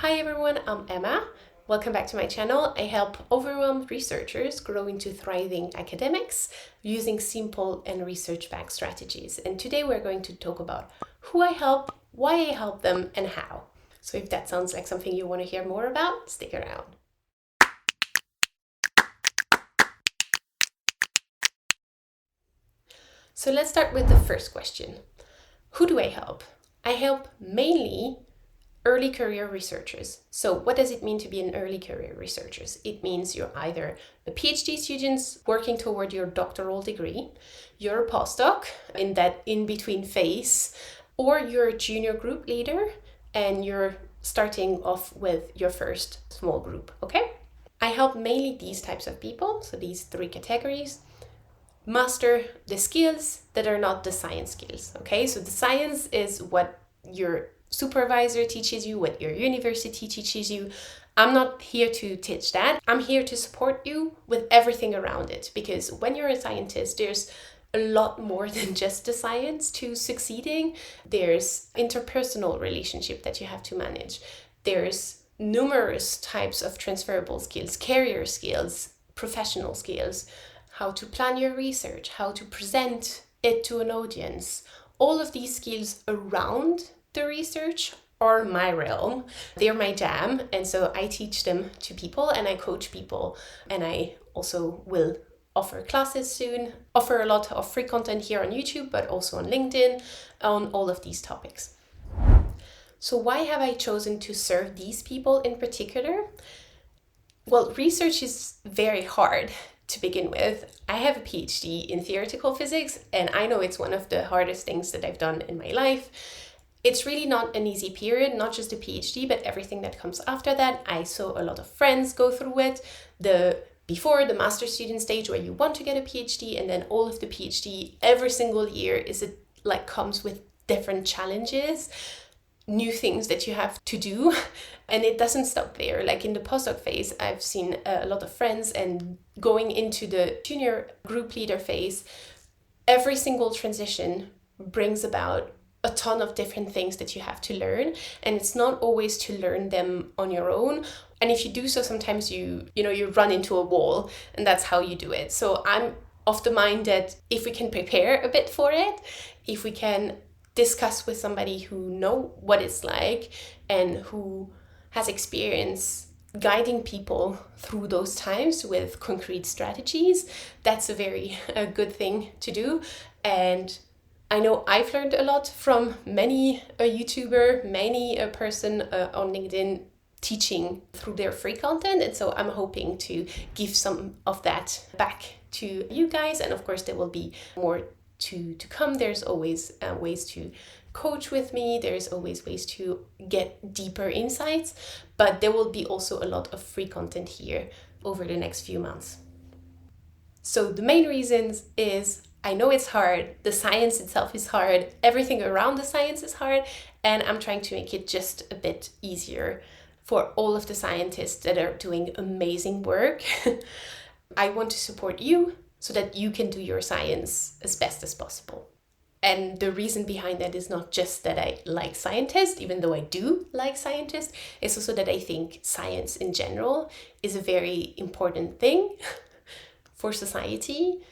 Hi everyone, I'm Emma. Welcome back to my channel. I help overwhelmed researchers grow into thriving academics using simple and research-backed strategies. And today we're going to talk about who I help, why I help them, and how. So if that sounds like something you want to hear more about, stick around. So let's start with the first question. Who do I help? I help mainly early career researchers. So what does it mean to be an early career researcher? It means you're either a PhD student working toward your doctoral degree, you're a postdoc in that in-between phase, or you're a junior group leader and you're starting off with your first small group, okay? I help mainly these types of people, so these three categories, master the skills that are not the science skills, okay? So the science is what your supervisor teaches you, what your university teaches you. I'm not here to teach that. I'm here to support you with everything around it, because when you're a scientist, there's a lot more than just the science to succeeding. There's interpersonal relationship that you have to manage. There's numerous types of transferable skills, career skills, professional skills, how to plan your research, how to present it to an audience. All of these skills around the research are my realm. They're my jam. And so I teach them to people and I coach people. And I also will offer classes soon, offer a lot of free content here on YouTube, but also on LinkedIn on all of these topics. So why have I chosen to serve these people in particular? Well, research is very hard to begin with. I have a PhD in theoretical physics, and I know it's one of the hardest things that I've done in my life. It's really not an easy period, not just the PhD, but everything that comes after that. I saw a lot of friends go through it. Before the master student stage where you want to get a PhD, and then all of the PhD every single year comes with different challenges, new things that you have to do, and it doesn't stop there. Like in the postdoc phase, I've seen a lot of friends, and going into the junior group leader phase, every single transition brings about a ton of different things that you have to learn, and it's not always to learn them on your own. And if you do so, sometimes you run into a wall, and that's how you do it. So I'm of the mind that if we can prepare a bit for it, if we can discuss with somebody who know what it's like and who has experience guiding people through those times with concrete strategies, that's a very good thing to do. And I know I've learned a lot from many a YouTuber, many a person on LinkedIn teaching through their free content. And so I'm hoping to give some of that back to you guys. And of course, there will be more to come. There's always ways to coach with me. There's always ways to get deeper insights. But there will be also a lot of free content here over the next few months. So the main reasons is I know it's hard, the science itself is hard, everything around the science is hard, and I'm trying to make it just a bit easier for all of the scientists that are doing amazing work. I want to support you so that you can do your science as best as possible. And the reason behind that is not just that I like scientists, even though I do like scientists, it's also that I think science in general is a very important thing for society,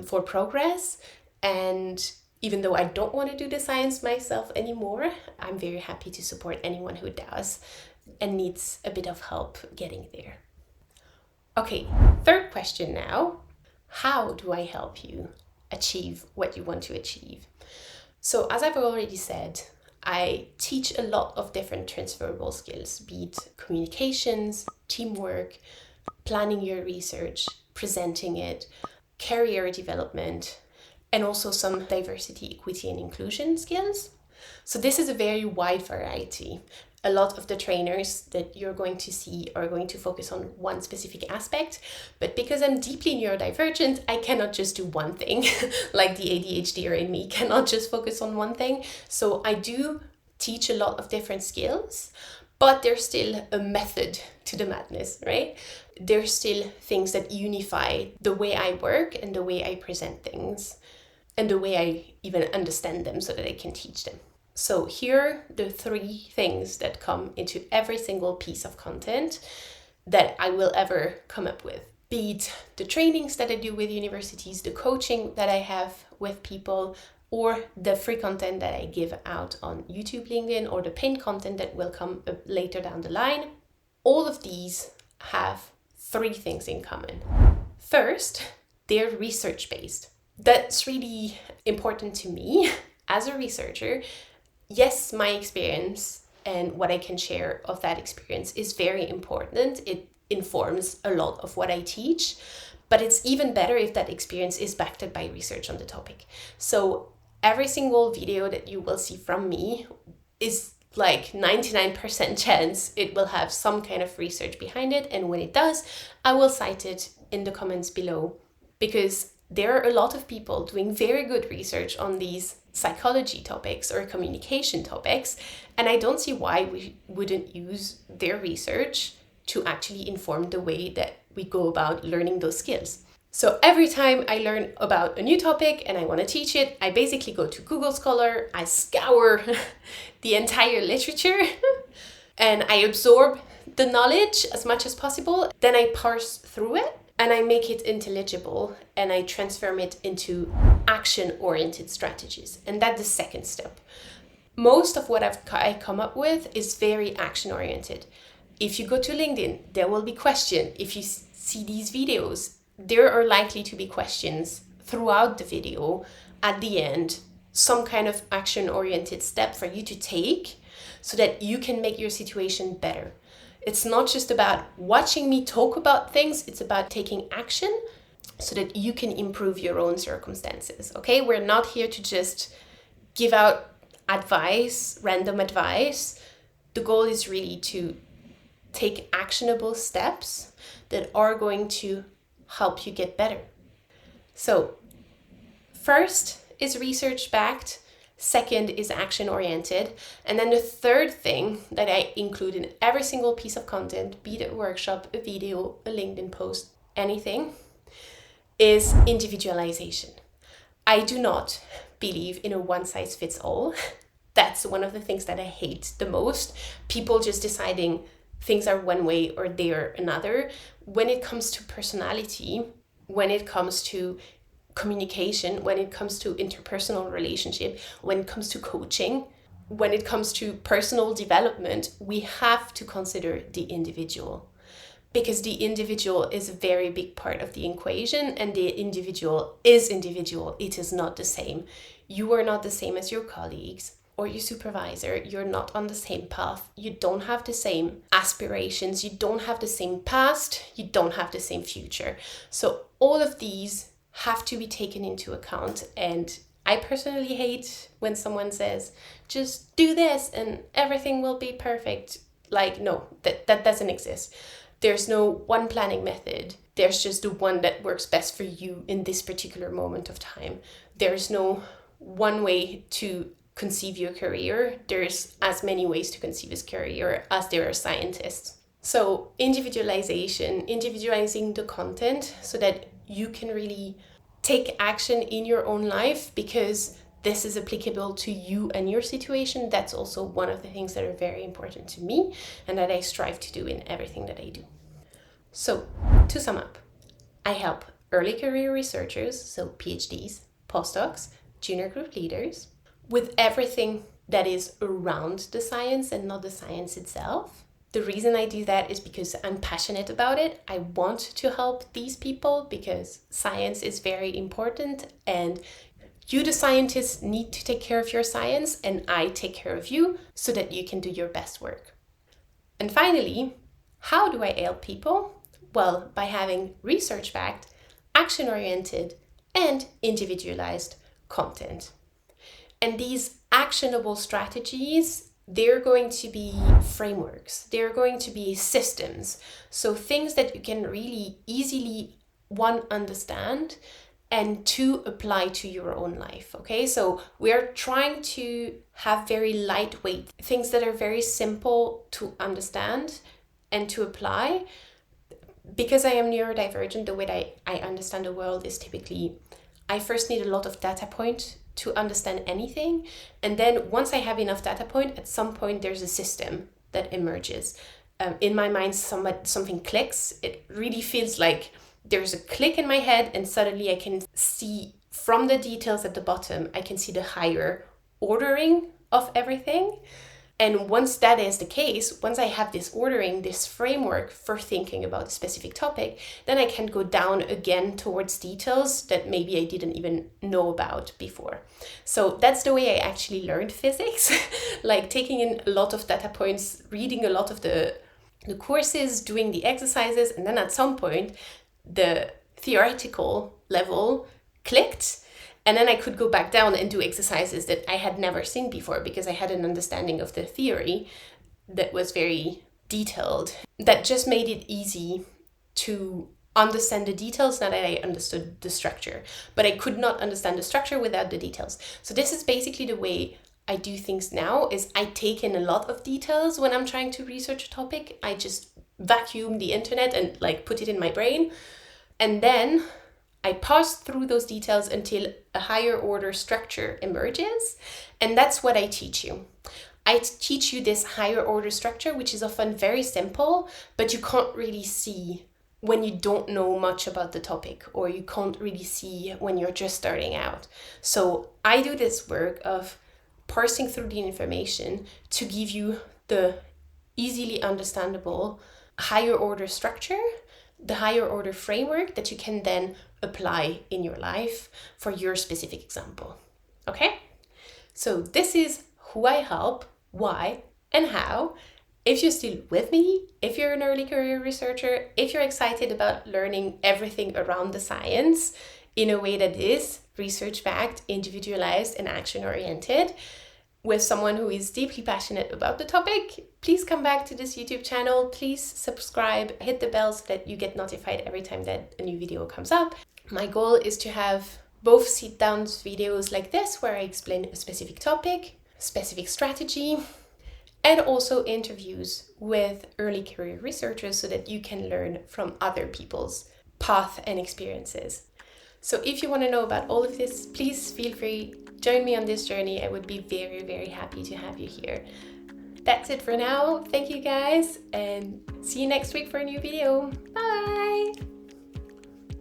for progress. And even though I don't want to do the science myself anymore, I'm very happy to support anyone who does and needs a bit of help getting there. Okay, third question now. How do I help you achieve what you want to achieve? So as I've already said, I teach a lot of different transferable skills, be it communications, teamwork, planning your research, presenting it, career development, and also some diversity, equity, and inclusion skills. So this is a very wide variety. A lot of the trainers that you're going to see are going to focus on one specific aspect, but because I'm deeply neurodivergent, I cannot just do one thing, like the ADHDer in me cannot just focus on one thing. So I do teach a lot of different skills, but there's still a method to the madness, right? There's still things that unify the way I work and the way I present things and the way I even understand them so that I can teach them. So here are the 3 things that come into every single piece of content that I will ever come up with. Be it the trainings that I do with universities, the coaching that I have with people, or the free content that I give out on YouTube, LinkedIn, or the paid content that will come later down the line. All of these have 3 things in common. First, they're research-based. That's really important to me as a researcher. Yes, my experience and what I can share of that experience is very important. It informs a lot of what I teach, but it's even better if that experience is backed up by research on the topic. So every single video that you will see from me is like 99% chance it will have some kind of research behind it. And when it does, I will cite it in the comments below, because there are a lot of people doing very good research on these psychology topics or communication topics, and I don't see why we wouldn't use their research to actually inform the way that we go about learning those skills. So every time I learn about a new topic and I want to teach it, I basically go to Google Scholar, I scour the entire literature and I absorb the knowledge as much as possible. Then I parse through it and I make it intelligible and I transform it into action-oriented strategies. And that's the second step. Most of what I come up with is very action-oriented. If you go to LinkedIn, there will be questions. If you see these videos, there are likely to be questions throughout the video. At the end, some kind of action-oriented step for you to take so that you can make your situation better. It's not just about watching me talk about things, it's about taking action so that you can improve your own circumstances, okay? We're not here to just give out advice, random advice. The goal is really to take actionable steps that are going to help you get better. So, first is research-backed. Second is action-oriented. And then the third thing that I include in every single piece of content, be it a workshop, a video, a LinkedIn post, anything, is individualization. I do not believe in a one-size-fits-all. That's one of the things that I hate the most. People just deciding things are one way or they are another. When it comes to personality, when it comes to communication, when it comes to interpersonal relationship, when it comes to coaching, when it comes to personal development, we have to consider the individual, because the individual is a very big part of the equation, and the individual is individual. It is not the same. You are not the same as your colleagues or your supervisor. You're not on the same path. You don't have the same aspirations. You don't have the same past. You don't have the same future. So all of these have to be taken into account. And I personally hate when someone says, just do this and everything will be perfect. Like, no, that doesn't exist. There's no one planning method. There's just the one that works best for you in this particular moment of time. There's no one way to conceive your career. There's as many ways to conceive his career as there are scientists. So individualization, individualizing the content so that you can really take action in your own life, because this is applicable to you and your situation. That's also one of the things that are very important to me and that I strive to do in everything that I do. So to sum up, I help early career researchers, so PhDs, postdocs, junior group leaders, with everything that is around the science and not the science itself. The reason I do that is because I'm passionate about it. I want to help these people because science is very important, and you, the scientists, need to take care of your science, and I take care of you so that you can do your best work. And finally, how do I help people? Well, by having research-backed, action-oriented, and individualized content. And these actionable strategies, they're going to be frameworks. They're going to be systems. So things that you can really easily, one, understand, and two, apply to your own life. Okay, so we're trying to have very lightweight things that are very simple to understand and to apply. Because I am neurodivergent, the way I understand the world is typically, I first need a lot of data points to understand anything. And then once I have enough data point, at some point there's a system that emerges. In my mind, something clicks. It really feels like there's a click in my head, and suddenly I can see from the details at the bottom, I can see the higher ordering of everything. And once that is the case, once I have this ordering, this framework for thinking about a specific topic, then I can go down again towards details that maybe I didn't even know about before. So that's the way I actually learned physics, like taking in a lot of data points, reading a lot of the courses, doing the exercises, and then at some point, the theoretical level clicked. And then I could go back down and do exercises that I had never seen before because I had an understanding of the theory that was very detailed. That just made it easy to understand the details now that I understood the structure. But I could not understand the structure without the details. So this is basically the way I do things now, is I take in a lot of details when I'm trying to research a topic. I just vacuum the internet and like put it in my brain. And then I pass through those details until a higher order structure emerges. And that's what I teach you. I teach you this higher order structure, which is often very simple, but you can't really see when you don't know much about the topic, or you can't really see when you're just starting out. So I do this work of parsing through the information to give you the easily understandable higher order structure, the higher order framework that you can then apply in your life for your specific example. Okay? So this is who I help, why, and how. If you're still with me, if you're an early career researcher, if you're excited about learning everything around the science in a way that is research-backed, individualized, and action-oriented, with someone who is deeply passionate about the topic, please come back to this YouTube channel. Please subscribe, hit the bell so that you get notified every time that a new video comes up. My goal is to have both sit-down videos like this, where I explain a specific topic, specific strategy, and also interviews with early career researchers so that you can learn from other people's path and experiences. So if you want to know about all of this, please feel free, join me on this journey. I would be very, very happy to have you here. That's it for now. Thank you guys, and see you next week for a new video. Bye!